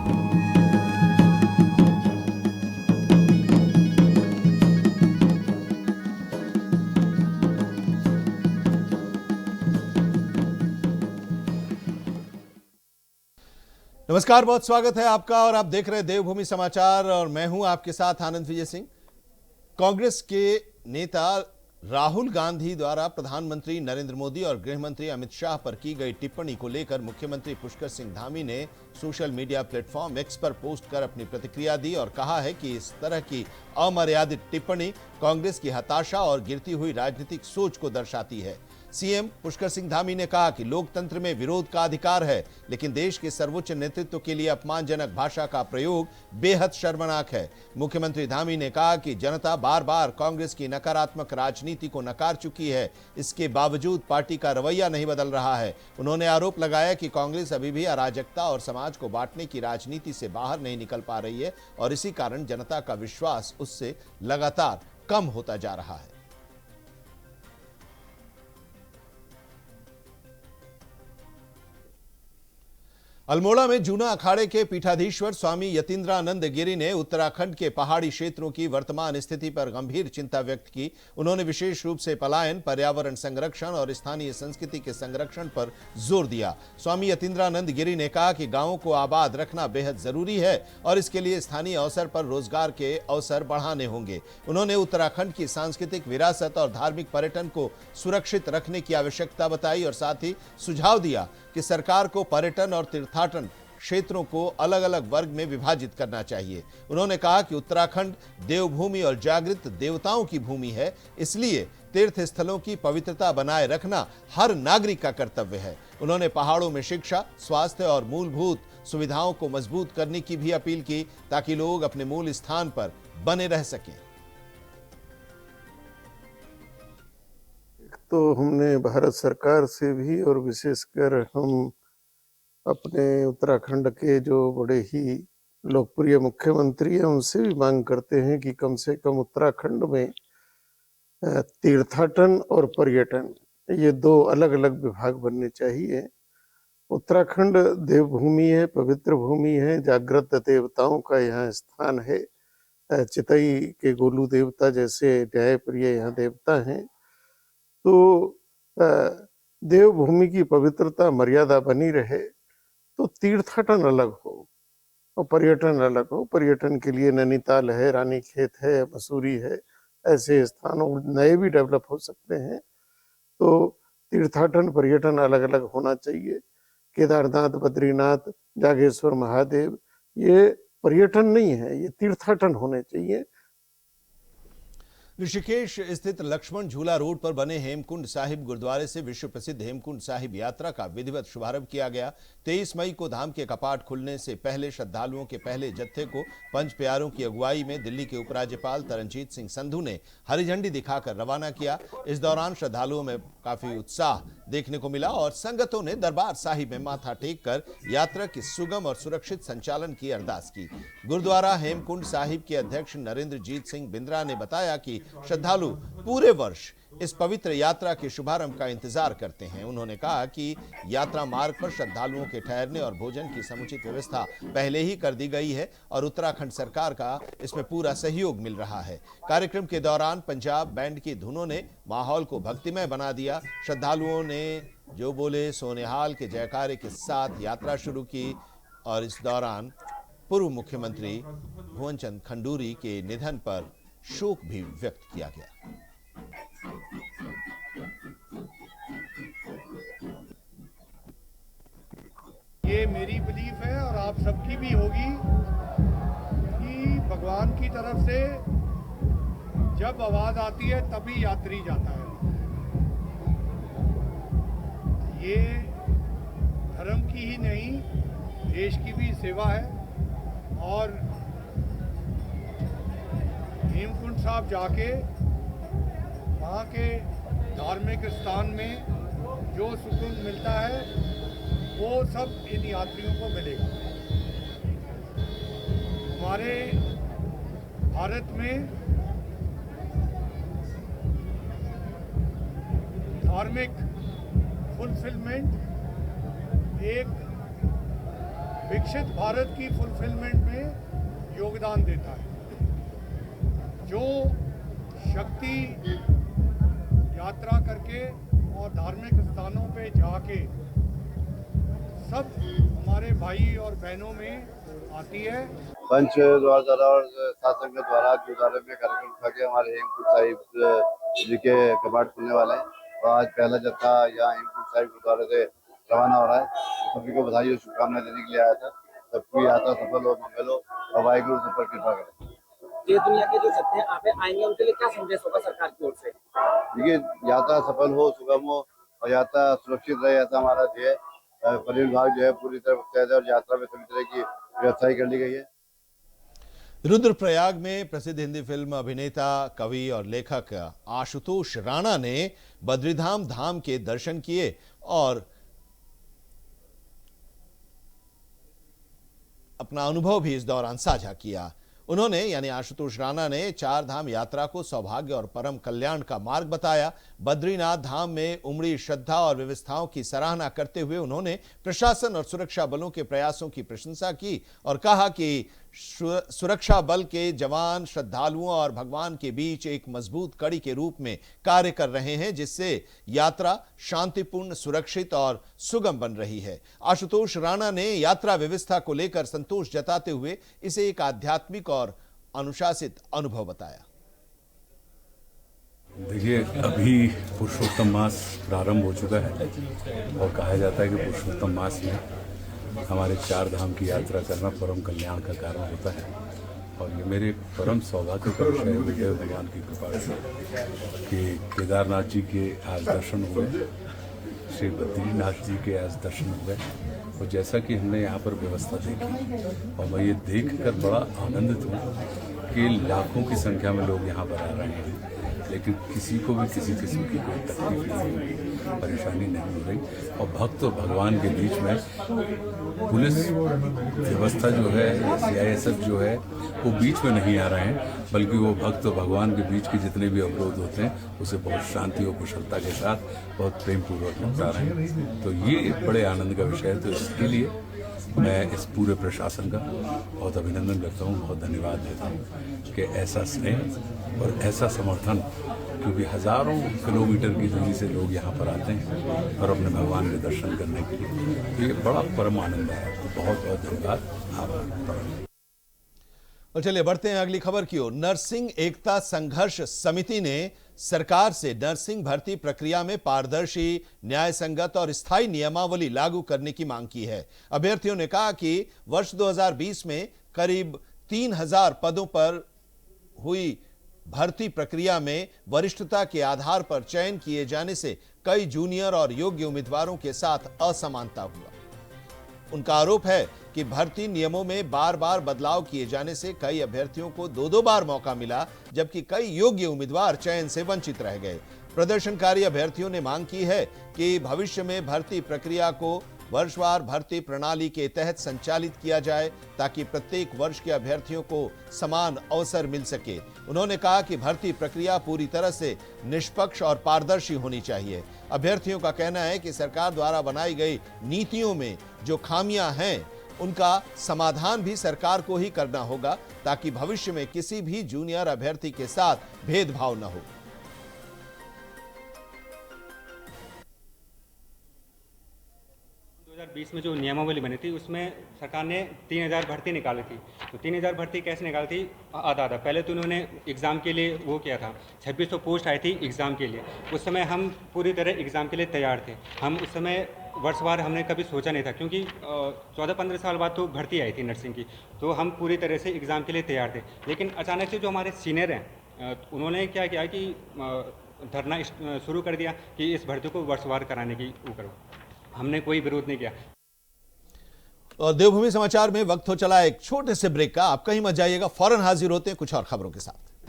नमस्कार, बहुत स्वागत है आपका और आप देख रहे हैं देवभूमि समाचार और मैं हूं आपके साथ आनंद विजय सिंह। कांग्रेस के नेता राहुल गांधी द्वारा प्रधानमंत्री नरेंद्र मोदी और गृह मंत्री अमित शाह पर की गई टिप्पणी को लेकर मुख्यमंत्री पुष्कर सिंह धामी ने सोशल मीडिया प्लेटफॉर्म एक्स पर पोस्ट कर अपनी प्रतिक्रिया दी और कहा है कि इस तरह की अमर्यादित टिप्पणी कांग्रेस की हताशा और गिरती हुई राजनीतिक सोच को दर्शाती है। सीएम पुष्कर सिंह धामी ने कहा कि लोकतंत्र में विरोध का अधिकार है, लेकिन देश के सर्वोच्च नेतृत्व के लिए अपमानजनक भाषा का प्रयोग बेहद शर्मनाक है। मुख्यमंत्री धामी ने कहा कि जनता बार बार कांग्रेस की नकारात्मक राजनीति को नकार चुकी है, इसके बावजूद पार्टी का रवैया नहीं बदल रहा है। उन्होंने आरोप लगाया कि कांग्रेस अभी भी अराजकता और समाज को बांटने की राजनीति से बाहर नहीं निकल पा रही है और इसी कारण जनता का विश्वास उससे लगातार कम होता जा रहा है। अल्मोड़ा में जूना अखाड़े के पीठाधीश्वर स्वामी यतीन्द्रानंद गिरी ने उत्तराखंड के पहाड़ी क्षेत्रों की वर्तमान स्थिति पर गंभीर चिंता व्यक्त की। उन्होंने विशेष रूप से पलायन, पर्यावरण संरक्षण और स्थानीय संस्कृति के संरक्षण पर जोर दिया। स्वामी यतीन्द्रानंद गिरी ने कहा कि गांवों को आबाद रखना बेहद जरूरी है और इसके लिए स्थानीय अवसर पर रोजगार के अवसर बढ़ाने होंगे। उन्होंने उत्तराखंड की सांस्कृतिक विरासत और धार्मिक पर्यटन को सुरक्षित रखने की आवश्यकता बताई और साथ ही सुझाव दिया कि सरकार को पर्यटन और तीर्थाटन क्षेत्रों को अलग अलग वर्ग में विभाजित करना चाहिए। उन्होंने कहा कि उत्तराखंड देवभूमि और जागृत देवताओं की भूमि है, इसलिए तीर्थ स्थलों की पवित्रता बनाए रखना हर नागरिक का कर्तव्य है। उन्होंने पहाड़ों में शिक्षा, स्वास्थ्य और मूलभूत सुविधाओं को मजबूत करने की भी अपील की ताकि लोग अपने मूल स्थान पर बने रह सकें। तो हमने भारत सरकार से भी और विशेषकर हम अपने उत्तराखंड के जो बड़े ही लोकप्रिय मुख्यमंत्री हैं उनसे भी मांग करते हैं कि कम से कम उत्तराखंड में तीर्थाटन और पर्यटन ये दो अलग अलग विभाग बनने चाहिए। उत्तराखंड देवभूमि है, पवित्र भूमि है, जागृत देवताओं का यहाँ स्थान है। चितई के गोलू देवता जैसे न्यायप्रिय यहाँ देवता हैं। तो देवभूमि की पवित्रता मर्यादा बनी रहे तो तीर्थाटन अलग हो और पर्यटन अलग हो। पर्यटन के लिए नैनीताल है, रानीखेत है, मसूरी है, ऐसे स्थानों नए भी डेवलप हो सकते हैं। तो तीर्थाटन पर्यटन अलग अलग होना चाहिए। केदारनाथ, बद्रीनाथ, जागेश्वर महादेव ये पर्यटन नहीं है, ये तीर्थाटन होने चाहिए। ऋषिकेश स्थित लक्ष्मण झूला रोड पर बने हेमकुंड साहिब गुरुद्वारे से विश्व प्रसिद्ध हेमकुंड साहिब यात्रा का विधिवत शुभारंभ किया गया। 23 मई को धाम के कपाट खुलने से पहले श्रद्धालुओं के पहले जत्थे को पंच प्यारों की अगुवाई में दिल्ली के उपराज्यपाल तरनजीत सिंह संधू ने हरी झंडी दिखाकर रवाना किया। इस दौरान श्रद्धालुओं में काफी उत्साह देखने को मिला और संगतों ने दरबार साहिब में माथा टेक कर यात्रा के सुगम और सुरक्षित संचालन की अरदास की। गुरुद्वारा हेमकुंड साहिब के अध्यक्ष नरेंद्रजीत सिंह बिंद्रा ने बताया कि श्रद्धालु पूरे वर्ष इस पवित्र यात्रा के शुभारंभ का इंतजार करते हैं। उन्होंने कहा कि यात्रा मार्ग पर श्रद्धालुओं के ठहरने और भोजन की समुचित व्यवस्था पहले ही कर दी गई है और उत्तराखंड सरकार का इसमें पूरा सहयोग मिल रहा है। कार्यक्रम के दौरान पंजाब बैंड की धुनों ने माहौल को भक्तिमय बना दिया। श्रद्धालुओं ने जो बोले सोनेहाल के जयकारे के साथ यात्रा शुरू की और इस दौरान पूर्व मुख्यमंत्री भुवन चंद खंडूरी के निधन पर शोक भी व्यक्त किया गया। ये मेरी बिलीफ है और आप सबकी भी होगी कि भगवान की तरफ से जब आवाज आती है तभी यात्री जाता है। ये धर्म की ही नहीं, देश की भी सेवा है और हेमकुंड साहब जाके वहाँ के धार्मिक स्थान में जो सुकून मिलता है वो सब इन यात्रियों को मिलेगा। हमारे भारत में धार्मिक फुलफिलमेंट एक विकसित भारत की फुलफिलमेंट में योगदान देता है। जो शक्ति यात्रा करके और धार्मिक स्थानों पे जाके सब हमारे भाई और बहनों में आती है। पंच द्वारा और शासन के द्वारा गुरुद्वारे में कार्यक्रम उठा के हमारे हेमकुंड साहिब जी के कपाट खुलने वाले हैं और आज पहला जत्था यहाँ हेमकुंड साहिब गुरुद्वारे से रवाना हो रहा है। सभी को बधाई और शुभकामनाएं देने के लिए आया था। सबकी यात्रा सफल हो, मंगल हो और वाहिगुरु सब पर कृपा करें। ये दुनिया के जो जत्थे यहाँ पे आएंगे उनके लिए क्या संदेश होगा सरकार की ओर से? देखिए, यात्रा सफल हो, सुगम हो और यात्रा सुरक्षित रहे, ऐसा हमारा ध्येय। परिवहन विभाग जो है पूरी तरह मुस्तैद है और यात्रा में सभी तरह की व्यवस्था कर ली गई है। रुद्रप्रयाग में प्रसिद्ध हिंदी फिल्म अभिनेता, कवि और लेखक आशुतोष राणा ने बद्रीधाम धाम के दर्शन किए और अपना अनुभव भी इस दौरान साझा किया। उन्होंने यानी आशुतोष राणा ने चार धाम यात्रा को सौभाग्य और परम कल्याण का मार्ग बताया। बद्रीनाथ धाम में उमड़ी श्रद्धा और व्यवस्थाओं की सराहना करते हुए उन्होंने प्रशासन और सुरक्षा बलों के प्रयासों की प्रशंसा की और कहा कि सुरक्षा बल के जवान श्रद्धालुओं और भगवान के बीच एक मजबूत कड़ी के रूप में कार्य कर रहे हैं, जिससे यात्रा शांतिपूर्ण, सुरक्षित और सुगम बन रही है। आशुतोष राणा ने यात्रा व्यवस्था को लेकर संतोष जताते हुए इसे एक आध्यात्मिक और अनुशासित अनुभव बताया। देखिए, अभी पुरुषोत्तम मास प्रारंभ हो चुका है और कहा जाता है कि पुरुषोत्तम मास में हमारे चार धाम की यात्रा करना परम कल्याण का कारण होता है और ये मेरे परम सौभाग्य का विषय है भगवान की कृपा से कि केदारनाथ जी के आज दर्शन हुए, श्री बद्रीनाथ जी के आज दर्शन हुए और जैसा कि हमने यहाँ पर व्यवस्था देखी और मैं ये देखकर बड़ा आनंदित हूँ कि लाखों की संख्या में लोग यहाँ पर आ रहे हैं, लेकिन किसी को भी किसी किस्म की कोई तकलीफ नहीं हो रही, परेशानी नहीं हो रही और भक्त और भगवान के बीच में पुलिस व्यवस्था जो है या CISF जो है वो बीच में नहीं आ रहे हैं, बल्कि वो भक्त और भगवान के बीच के जितने भी अवरोध होते हैं उसे बहुत शांति और कुशलता के साथ बहुत प्रेम पूर्वक निपटा रहे हैं। तो ये एक बड़े आनंद का विषय है। तो इसके लिए मैं इस पूरे प्रशासन का बहुत अभिनंदन करता हूँ, बहुत धन्यवाद देता हूँ कि ऐसा स्नेह और ऐसा समर्थन, क्योंकि हजारों किलोमीटर की दूरी से लोग यहाँ पर आते हैं और अपने भगवान के दर्शन करने के लिए, ये बड़ा परम आनंद है। तो बहुत बहुत धन्यवाद आपका। और चलिए बढ़ते हैं अगली खबर की ओर। नर्सिंग एकता संघर्ष समिति ने सरकार से नर्सिंग भर्ती प्रक्रिया में पारदर्शी, न्याय संगत और स्थायी नियमावली लागू करने की मांग की है। अभ्यर्थियों ने कहा कि वर्ष 2020 में करीब 3000 पदों पर हुई भर्ती प्रक्रिया में वरिष्ठता के आधार पर चयन किए जाने से कई जूनियर और योग्य उम्मीदवारों के साथ असमानता हुआ। उनका आरोप है कि भर्ती नियमों में बार बार बदलाव किए जाने से कई अभ्यर्थियों को दो बार मौका मिला, जबकि कई योग्य उम्मीदवार चयन से वंचित रह गए। प्रदर्शनकारी अभ्यर्थियों ने मांग की है कि भविष्य में भर्ती प्रक्रिया को वर्षवार भर्ती प्रणाली के तहत संचालित किया जाए ताकि प्रत्येक वर्ष के अभ्यर्थियों को समान अवसर मिल सके। उन्होंने कहा कि भर्ती प्रक्रिया पूरी तरह से निष्पक्ष और पारदर्शी होनी चाहिए। अभ्यर्थियों का कहना है कि सरकार द्वारा बनाई गई नीतियों में जो खामियां हैं उनका समाधान भी सरकार को ही करना होगा ताकि भविष्य में किसी भी जूनियर अभ्यर्थी के साथ भेदभाव न हो। 2020 में जो नियमावली बनी थी उसमें सरकार ने 3000 भर्ती निकाली थी। तो 3000 भर्ती कैसे निकाली थी? आधा आधा। पहले तो उन्होंने एग्ज़ाम के लिए वो किया था, 2600 पोस्ट आई थी एग्ज़ाम के लिए। उस समय हम पूरी तरह एग्ज़ाम के लिए तैयार थे। हम उस समय वर्षवार हमने कभी सोचा नहीं था, क्योंकि 14-15 साल बाद तो भर्ती आई थी नर्सिंग की, तो हम पूरी तरह से एग्ज़ाम के लिए तैयार थे। लेकिन अचानक से जो हमारे सीनियर हैं उन्होंने क्या किया कि धरना शुरू कर दिया कि इस भर्ती को वर्षवार कराने की वो करो। हमने कोई विरोध नहीं किया। और देवभूमि समाचार में वक्त हो चला एक छोटे से ब्रेक का। आप कहीं मत जाइएगा, फौरन हाजिर होते हैं कुछ और खबरों के साथ।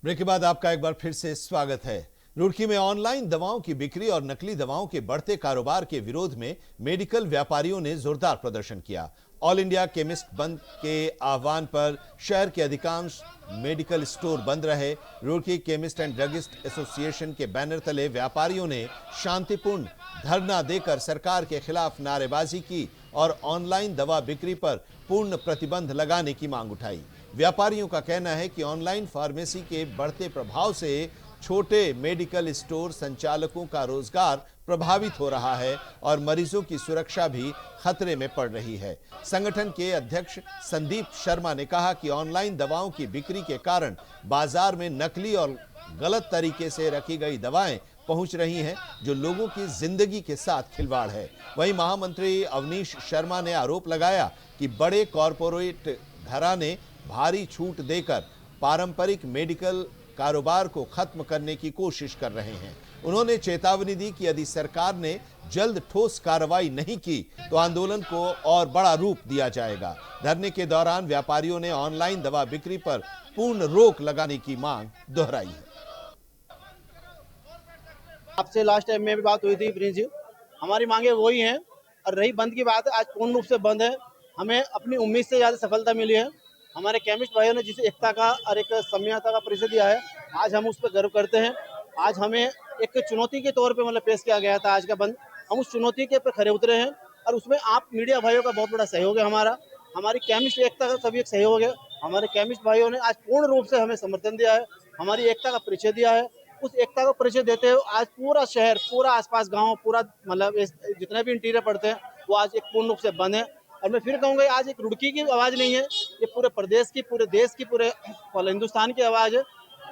ब्रेक के बाद आपका एक बार फिर से स्वागत है। रुड़की में ऑनलाइन दवाओं की बिक्री और नकली दवाओं के बढ़ते कारोबार के विरोध में मेडिकल व्यापारियों ने जोरदार प्रदर्शन किया। ऑल इंडिया केमिस्ट बंद के आह्वान पर शहर के अधिकांश मेडिकल स्टोर बंद रहे। Roorkee chemist and druggist association के बैनर तले व्यापारियों ने शांतिपूर्ण धरना देकर सरकार के खिलाफ नारेबाजी की और ऑनलाइन दवा बिक्री पर पूर्ण प्रतिबंध लगाने की मांग उठाई। व्यापारियों का कहना है कि ऑनलाइन फार्मेसी के बढ़ते प्रभाव से छोटे मेडिकल स्टोर संचालकों का रोजगार प्रभावित हो रहा है और मरीजों की सुरक्षा भी खतरे में पड़ रही है। संगठन के अध्यक्ष संदीप शर्मा ने कहा कि ऑनलाइन दवाओं की बिक्री के कारण बाजार में नकली और गलत तरीके से रखी गई दवाएं पहुंच रही हैं, जो लोगों की जिंदगी के साथ खिलवाड़ है। वहीं महामंत्री अवनीश शर्मा ने आरोप लगाया कि बड़े कॉरपोरेट घराने भारी छूट देकर पारंपरिक मेडिकल कारोबार को खत्म करने की कोशिश कर रहे हैं। उन्होंने चेतावनी दी कि यदि सरकार ने जल्द ठोस कार्रवाई नहीं की तो आंदोलन को और बड़ा रूप दिया जाएगा। धरने के दौरान व्यापारियों ने ऑनलाइन दवा बिक्री पर पूर्ण रोक लगाने की मांग दोहराई है। आपसे लास्ट टाइम में भी बात हुई थी प्रिंस जी, हमारी मांगे वही हैं। और रही बंद की बात, आज पूर्ण रूप से बंद है। हमें अपनी उम्मीद से ज़्यादा सफलता मिली है। हमारे केमिस्ट भाइयों ने जिसे एकता का और एक सम्यता का परिचय दिया है, आज हम उस पर गर्व करते हैं। आज हमें एक चुनौती के तौर पे मतलब पेश किया गया था आज का बंद। हम उस चुनौती के पर खरे उतरे हैं और उसमें आप मीडिया भाइयों का बहुत बड़ा सहयोग है। हमारी केमिस्ट एकता का सभी एक सहयोग है। हमारे केमिस्ट भाइयों ने आज पूर्ण रूप से हमें समर्थन दिया है, हमारी एकता का परिचय दिया है। उस एकता का परिचय देते हुए आज पूरा शहर, पूरा आसपास गाँव, पूरा मतलब जितने भी इंटीरियर पड़ते हैं वो आज एक पूर्ण रूप से बंद है। और मैं फिर कहूँगा आज एक रुड़की की आवाज़ नहीं है, ये पूरे प्रदेश की, पूरे देश की, पूरे हिंदुस्तान की आवाज़ है।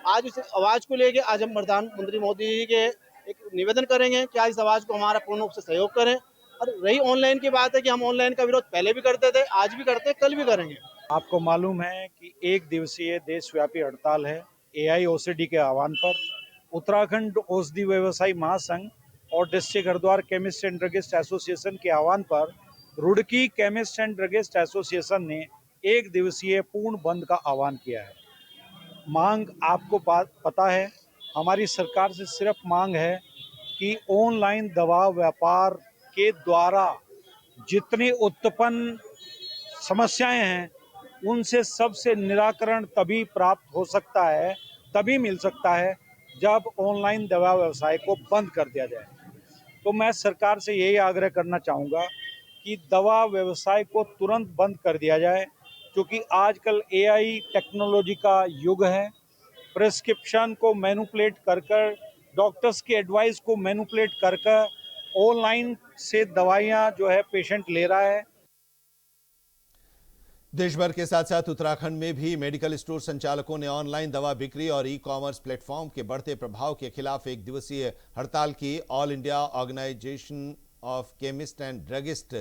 आज इस आवाज़ को लेके आज हम प्रधानमंत्री मोदी जी के एक निवेदन करेंगे कि आज इस आवाज़ को हमारा पूर्ण रूप से सहयोग करें। और रही ऑनलाइन की बात है कि हम ऑनलाइन का विरोध पहले भी करते थे, आज भी करते हैं, कल भी करेंगे। आपको मालूम है कि एक दिवसीय देशव्यापी हड़ताल है AIOCD के आह्वान पर। उत्तराखंड औषधि व्यवसायी महासंघ और district Haridwar chemist and druggist association के आह्वान पर Roorkee chemist and druggist association ने एक दिवसीय पूर्ण बंद का आह्वान किया है। मांग आपको पता है, हमारी सरकार से सिर्फ मांग है कि ऑनलाइन दवा व्यापार के द्वारा जितनी उत्पन्न समस्याएं हैं उनसे सबसे निराकरण तभी प्राप्त हो सकता है, तभी मिल सकता है जब ऑनलाइन दवा व्यवसाय को बंद कर दिया जाए। तो मैं सरकार से यही आग्रह करना चाहूँगा कि दवा व्यवसाय को तुरंत बंद कर दिया जाए, क्योंकि आजकल AI टेक्नोलॉजी का युग है। प्रिस्क्रिप्शन को मैनिपुलेट कर डॉक्टर्स की एडवाइस को मैनिपुलेट कर ऑनलाइन से दवाइयाँ जो है पेशेंट ले रहा है। देश भर के साथ साथ उत्तराखंड में भी मेडिकल स्टोर संचालकों ने ऑनलाइन दवा बिक्री और ई-कॉमर्स प्लेटफॉर्म के बढ़ते प्रभाव के खिलाफ एक दिवसीय हड़ताल की। All India organisation of chemist and druggist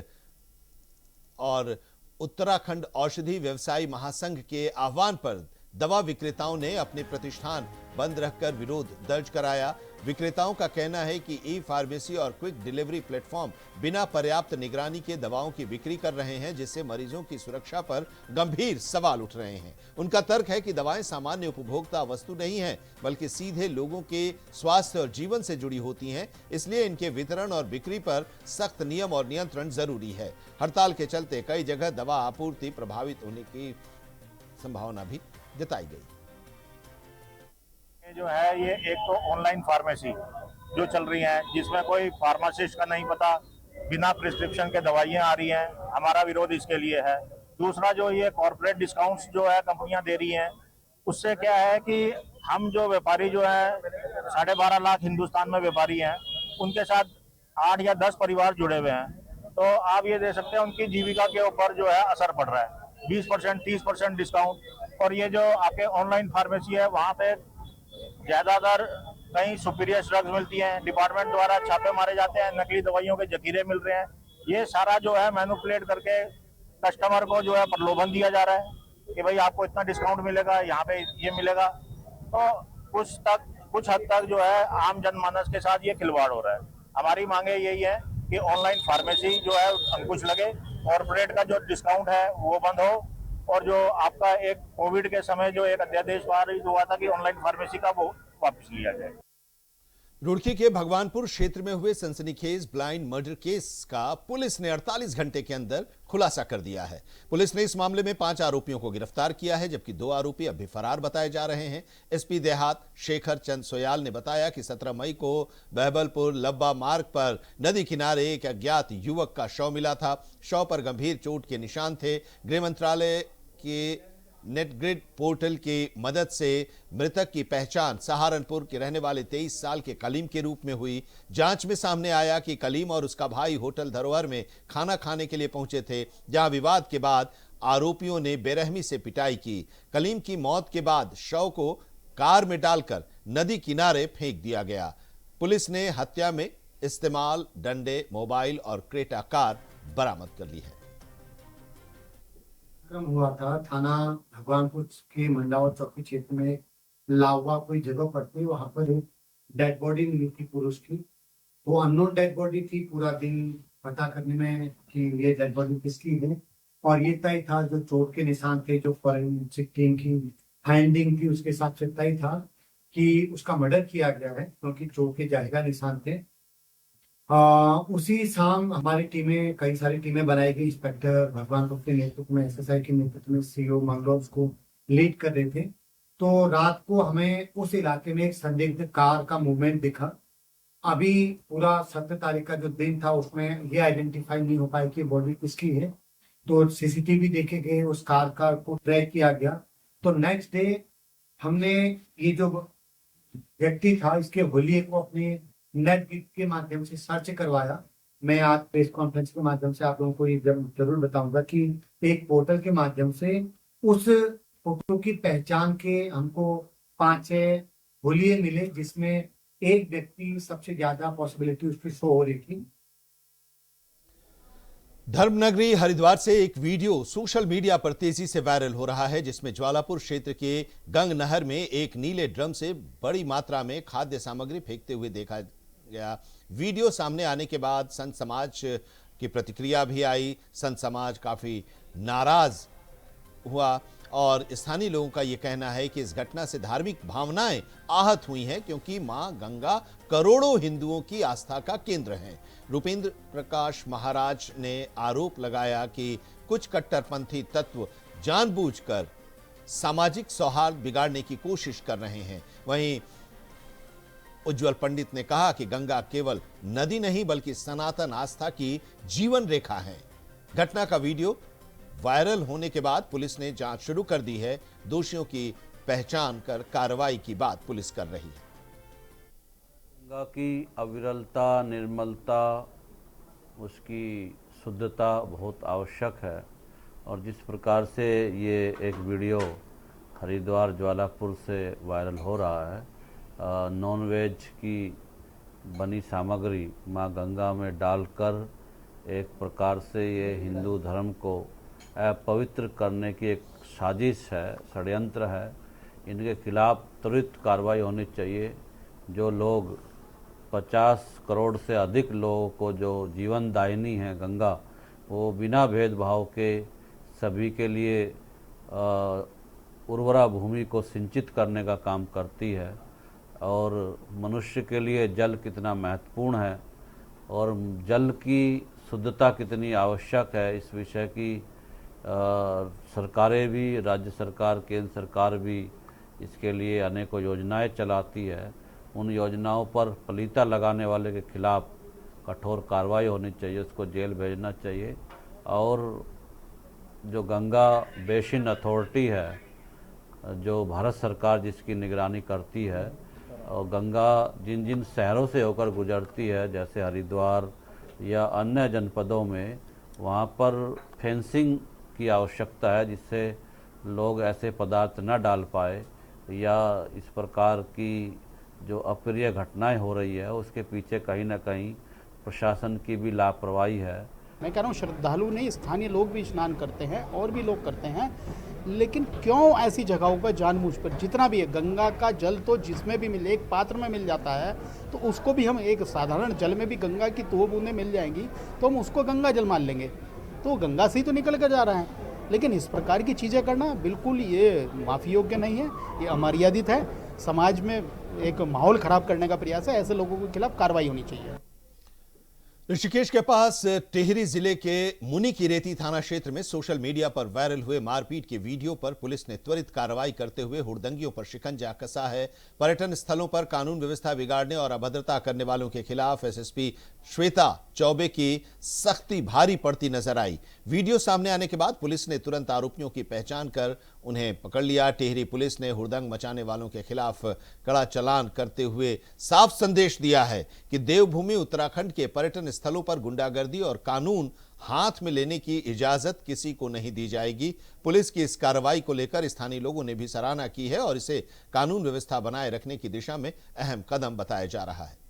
और उत्तराखंड औषधि व्यवसायी महासंघ के आह्वान पर दवा विक्रेताओं ने अपने प्रतिष्ठान बंद रखकर विरोध दर्ज कराया। विक्रेताओं का कहना है कि ई फार्मेसी और क्विक डिलीवरी प्लेटफॉर्म बिना पर्याप्त निगरानी के दवाओं की बिक्री कर रहे हैं, जिससे मरीजों की सुरक्षा पर गंभीर सवाल उठ रहे हैं। उनका तर्क है कि दवाएं सामान्य उपभोक्ता वस्तु नहीं है, बल्कि सीधे लोगों के स्वास्थ्य और जीवन से जुड़ी होती हैं, इसलिए इनके वितरण और बिक्री पर सख्त नियम और नियंत्रण जरूरी है। हड़ताल के चलते कई जगह दवा आपूर्ति प्रभावित होने की संभावना भी जताई गई। जो है ये एक तो ऑनलाइन फार्मेसी जो चल रही है, जिसमें कोई फार्मासिस्ट का नहीं पता, बिना प्रिस्क्रिप्शन के दवाइयाँ आ रही हैं, हमारा विरोध इसके लिए है। दूसरा जो ये कॉर्पोरेट डिस्काउंट्स जो है कंपनियां दे रही हैं, उससे क्या है कि हम जो व्यापारी जो है 12.5 लाख हिंदुस्तान में व्यापारी हैं, उनके साथ 8 या 10 परिवार जुड़े हुए हैं। तो आप ये दे सकते हैं उनकी जीविका के ऊपर जो है असर पड़ रहा है। 20% 30% डिस्काउंट। और ये जो आपके ऑनलाइन फार्मेसी है, वहाँ पे ज्यादातर कहीं सुपीरियर ड्रग्स मिलती हैं, डिपार्टमेंट द्वारा छापे मारे जाते हैं, नकली दवाइयों के जखीरे मिल रहे हैं। ये सारा जो है मैनिपुलेट करके कस्टमर को जो है प्रलोभन दिया जा रहा है कि भाई आपको इतना डिस्काउंट मिलेगा, यहाँ पे ये मिलेगा। तो कुछ हद तक जो है आम जनमानस के साथ ये खिलवाड़ हो रहा है। हमारी मांगे यही है कि ऑनलाइन फार्मेसी जो है अंकुश लगे, कॉर्पोरेट का जो डिस्काउंट है वो बंद हो, और जो आपका एक कोविड के समय जो एक अध्यादेश पारित हुआ था कि ऑनलाइन फार्मेसी का, वो वापस लिया जाए। रुड़की के भगवानपुर क्षेत्र में हुए सनसनीखेज ब्लाइंड मर्डर केस का पुलिस ने 48 घंटे के अंदर खुलासा कर दिया है। पुलिस ने इस मामले में 5 आरोपियों को गिरफ्तार किया है, जबकि 2 आरोपी अभी फरार बताए जा रहे हैं। एसपी देहात शेखर चंद सोयाल ने बताया कि 17 मई को बहबलपुर लब्बा मार्ग पर नदी किनारे एक अज्ञात युवक का शव मिला था। शव पर गंभीर चोट के निशान थे। गृह मंत्रालय के नेटग्रिड पोर्टल की मदद से मृतक की पहचान सहारनपुर के रहने वाले 23 साल के कलीम के रूप में हुई। जांच में सामने आया कि कलीम और उसका भाई होटल धरोहर में खाना खाने के लिए पहुंचे थे, जहां विवाद के बाद आरोपियों ने बेरहमी से पिटाई की। कलीम की मौत के बाद शव को कार में डालकर नदी किनारे फेंक दिया गया। पुलिस ने हत्या में इस्तेमाल डंडे, मोबाइल और क्रेटा कार बरामद कर ली है। हुआ था थाना भगवानपुर के मंडावर चौकी क्षेत्र में लावा कोई जगह पड़ती, वहां पर एक डेड बॉडी मिली थी पुरुष की। वो अननोन डेड बॉडी थी। पूरा दिन पता करने में कि ये डेड बॉडी किसकी है, और ये तय था जो चोट के निशान थे, जो फॉरेंसिक टीम की फाइंडिंग थी उसके साथ से तय था कि उसका मर्डर किया गया है, क्योंकि चोट के जायजा निशान थे। उसी शाम हमारी टीमें, कई सारी टीमें बनाई गई। इंस्पेक्टर भगवानपुर के नेतृत्व में, एसएसआई के नेतृत्व में सीओ मंगलोर को लीड कर रहे थे। तो रात को हमें उस इलाके में एक संदिग्ध कार का मूवमेंट दिखा। अभी पूरा 17 तारीख का जो दिन था उसमें ये आइडेंटिफाई नहीं हो पाया कि बॉडी किसकी है। तो सीसीटीवी देखे गए, उस कार को ट्रैक किया गया। तो नेक्स्ट डे हमने ये जो व्यक्ति था इसके होलिये को अपने नेट के माध्यम से सर्च करवाया। मैं आज प्रेस कॉन्फ्रेंस के माध्यम से आप लोगों को ये जरूर बताऊंगा कि एक पोर्टल के माध्यम से उस फोटो की पहचान के हमको 5-6 होलिये मिले, जिसमें एक व्यक्ति सबसे ज्यादा पॉसिबिलिटी उसकी शो हो रही थी। धर्मनगरी हरिद्वार से एक वीडियो सोशल मीडिया पर तेजी से वायरल हो रहा है, जिसमें ज्वालापुर क्षेत्र के गंग नहर में एक नीले ड्रम से बड़ी मात्रा में खाद्य सामग्री फेंकते हुए देखा गया। वीडियो सामने आने के बाद संत समाज की प्रतिक्रिया भी आई। संत समाज काफी नाराज हुआ और स्थानीय लोगों का यह कहना है कि इस घटना से धार्मिक भावनाएं आहत हुई हैं, क्योंकि मां गंगा करोड़ों हिंदुओं की आस्था का केंद्र है। रूपेंद्र प्रकाश महाराज ने आरोप लगाया कि कुछ कट्टरपंथी तत्व जानबूझकर सामाजिक सौहार्द बिगाड़ने की कोशिश कर रहे हैं। वहीं उज्जवल पंडित ने कहा कि गंगा केवल नदी नहीं बल्कि सनातन आस्था की जीवन रेखा है। घटना का वीडियो वायरल होने के बाद पुलिस ने जांच शुरू कर दी है। दोषियों की पहचान कर कार्रवाई की बात पुलिस कर रही है। गंगा की अविरलता, निर्मलता, उसकी शुद्धता बहुत आवश्यक है, और जिस प्रकार से ये एक वीडियो हरिद्वार ज्वालापुर से वायरल हो रहा है, नॉन वेज की बनी सामग्री माँ गंगा में डालकर एक प्रकार से ये हिंदू धर्म को अपवित्र करने की एक साजिश है, षड्यंत्र है। इनके खिलाफ त्वरित कार्रवाई होनी चाहिए। जो लोग 50 करोड़ से अधिक लोगों को जो जीवन दायिनी है गंगा, वो बिना भेदभाव के सभी के लिए उर्वरा भूमि को सिंचित करने का काम करती है, और मनुष्य के लिए जल कितना महत्वपूर्ण है और जल की शुद्धता कितनी आवश्यक है, इस विषय की सरकारें भी, राज्य सरकार, केंद्र सरकार भी इसके लिए अनेकों योजनाएं चलाती है। उन योजनाओं पर पलीता लगाने वाले के खिलाफ कठोर कार्रवाई होनी चाहिए, उसको जेल भेजना चाहिए। और जो गंगा बेसिन अथॉरिटी है, जो भारत सरकार जिसकी निगरानी करती है, और गंगा जिन जिन शहरों से होकर गुजरती है, जैसे हरिद्वार या अन्य जनपदों में, वहाँ पर फेंसिंग की आवश्यकता है, जिससे लोग ऐसे पदार्थ न डाल पाए, या इस प्रकार की जो अप्रिय घटनाएं हो रही है उसके पीछे कहीं ना कहीं प्रशासन की भी लापरवाही है। मैं कह रहा हूँ श्रद्धालु नहीं, स्थानीय लोग भी स्नान करते हैं और भी लोग करते हैं, लेकिन क्यों ऐसी जगहों पर जानबूझकर, जितना भी है गंगा का जल तो जिसमें भी मिले, एक पात्र में मिल जाता है, तो उसको भी हम एक साधारण जल में भी गंगा की 2 बूंदें मिल जाएंगी तो हम उसको गंगा जल मान लेंगे, तो गंगा से ही तो निकल कर जा रहा है। लेकिन इस प्रकार की चीज़ें करना बिल्कुल ये माफ़ी योग्य नहीं है, ये अमर्यादित है। समाज में एक माहौल ख़राब करने का प्रयास है, ऐसे लोगों के खिलाफ कार्रवाई होनी चाहिए। ऋषिकेश के पास टिहरी जिले के मुनिकीरेती थाना क्षेत्र में सोशल मीडिया पर वायरल हुए मारपीट के वीडियो पर पुलिस ने त्वरित कार्रवाई करते हुए हुड़दंगियों पर शिकंजा कसा है। पर्यटन स्थलों पर कानून व्यवस्था बिगाड़ने और अभद्रता करने वालों के खिलाफ एसएसपी श्वेता चौबे की सख्ती भारी पड़ती नजर आई। वीडियो सामने आने के बाद पुलिस ने तुरंत आरोपियों की पहचान कर उन्हें पकड़ लिया। टिहरी पुलिस ने हुड़दंग मचाने वालों के खिलाफ कड़ा चालान करते हुए साफ संदेश दिया है कि देवभूमि उत्तराखंड के पर्यटन स्थलों पर गुंडागर्दी और कानून हाथ में लेने की इजाजत किसी को नहीं दी जाएगी। पुलिस की इस कार्रवाई को लेकर स्थानीय लोगों ने भी सराहना की है और इसे कानून व्यवस्था बनाए रखने की दिशा में अहम कदम बताया जा रहा है।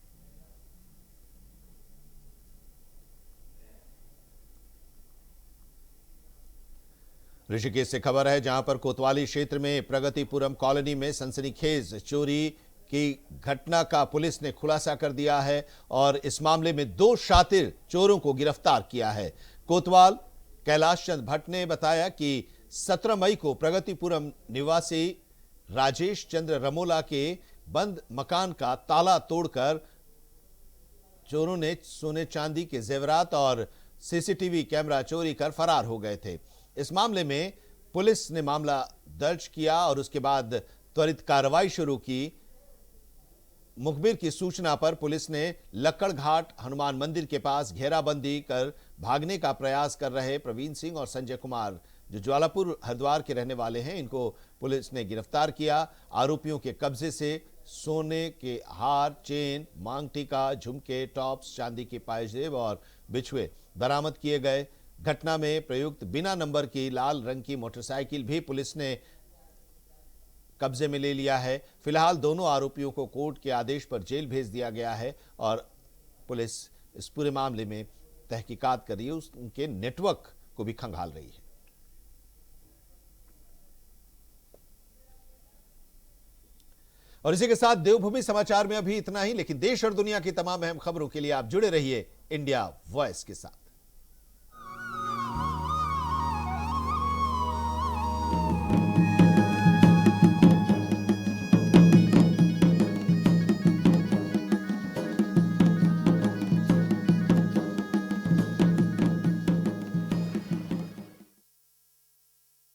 ऋषिकेश से खबर है, जहां पर कोतवाली क्षेत्र में प्रगतिपुरम कॉलोनी में सनसनीखेज चोरी की घटना का पुलिस ने खुलासा कर दिया है और इस मामले में 2 शातिर चोरों को गिरफ्तार किया है। कोतवाल कैलाश चंद भट्ट ने बताया कि 17 मई को प्रगतिपुरम निवासी राजेश चंद्र रमोला के बंद मकान का ताला तोड़कर चोरों ने सोने चांदी के जेवरात और सीसीटीवी कैमरा चोरी कर फरार हो गए थे। इस मामले में पुलिस ने मामला दर्ज किया और उसके बाद त्वरित कार्रवाई शुरू की। मुखबिर की सूचना पर पुलिस ने लक्कड़घाट हनुमान मंदिर के पास घेराबंदी कर भागने का प्रयास कर रहे प्रवीण सिंह और संजय कुमार, जो ज्वालापुर हरिद्वार के रहने वाले हैं, इनको पुलिस ने गिरफ्तार किया। आरोपियों के कब्जे से सोने के हार, चेन, मांग टीका, झुमके, टॉप्स, चांदी की पायजेब और बिछुए बरामद किए गए। घटना में प्रयुक्त बिना नंबर की लाल रंग की मोटरसाइकिल भी पुलिस ने कब्जे में ले लिया है। फिलहाल दोनों आरोपियों को कोर्ट के आदेश पर जेल भेज दिया गया है और पुलिस इस पूरे मामले में तहकीकात कर रही है, उनके नेटवर्क को भी खंगाल रही है। और इसी के साथ देवभूमि समाचार में अभी इतना ही, लेकिन देश और दुनिया की तमाम अहम खबरों के लिए आप जुड़े रहिए इंडिया वॉइस के साथ।